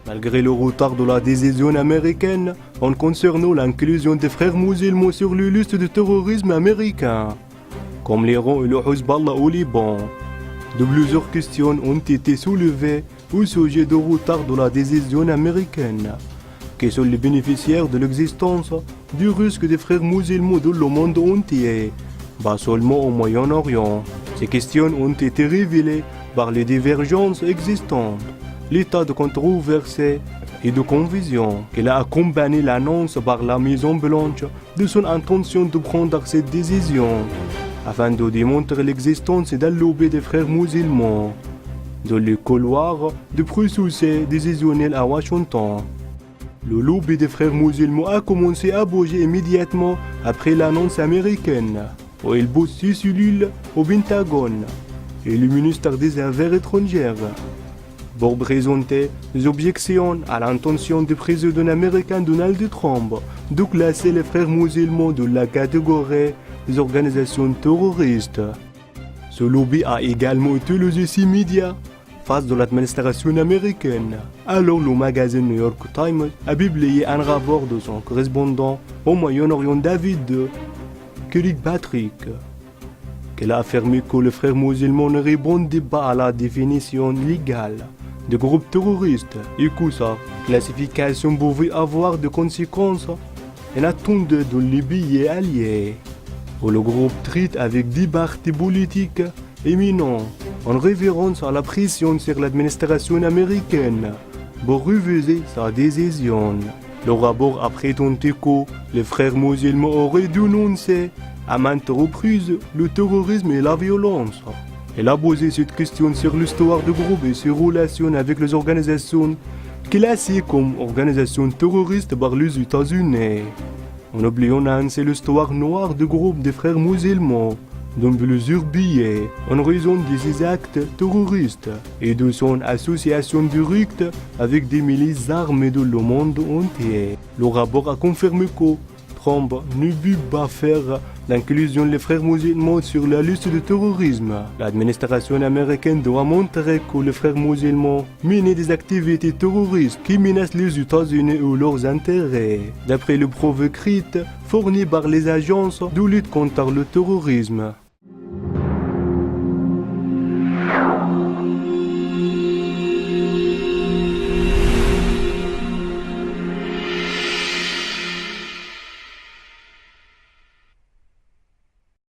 Malgré le retard de la décision américaine en concernant l'inclusion des frères musulmans sur la liste de terrorisme américain, comme l'Iran et le Hezbollah au Liban, de plusieurs questions ont été soulevées au sujet du retard de la décision américaine. Qui sont les bénéficiaires de l'existence du risque des frères musulmans dans le monde entier, pas seulement au Moyen-Orient. Ces questions ont été révélées par les divergences existantes, l'état de controversée et de confusion qu'il a accompagné l'annonce par la Maison Blanche de son intention de prendre cette décision, afin de démontrer l'existence d'un lobby des frères musulmans dans les couloirs du processus décisionnel à Washington. Le lobby des frères musulmans a commencé à bouger immédiatement après l'annonce américaine, où il bouge ses cellules au Pentagone et le ministère des Affaires étrangères pour présenter des objections à l'intention du président américain Donald Trump de classer les frères musulmans dans la catégorie des organisations terroristes. Ce lobby a également utilisé ces médias face de l'administration américaine. Alors le magazine New York Times a publié un rapport de son correspondant au Moyen-Orient David Kirkpatrick, qu'il a affirmé que les frères musulmans ne répondaient pas à la définition légale de groupe terroriste et que sa classification pouvait avoir des conséquences inattendues dans les pays alliés. Où le groupe traite avec des partis politiques éminents en référence à la pression sur l'administration américaine pour refuser sa décision. Le rapport a prétendu que les frères musulmans auraient dénoncé à maintes reprises le terrorisme et la violence. Il a posé cette question sur l'histoire du groupe et ses relations avec les organisations classées comme organisations terroristes par les États-Unis. En oubliant ainsi l'histoire noire du groupe des frères musulmans, dans plusieurs billets, en raison de ses actes terroristes et de son association directe avec des milices armées de le monde entier. Le rapport a confirmé que Trump ne veut pas faire l'inclusion des frères musulmans sur la liste de terrorisme. L'administration américaine doit montrer que les frères musulmans mènent des activités terroristes qui menacent les États-Unis ou leurs intérêts, d'après les preuves écrites fournies par les agences de lutte contre le terrorisme.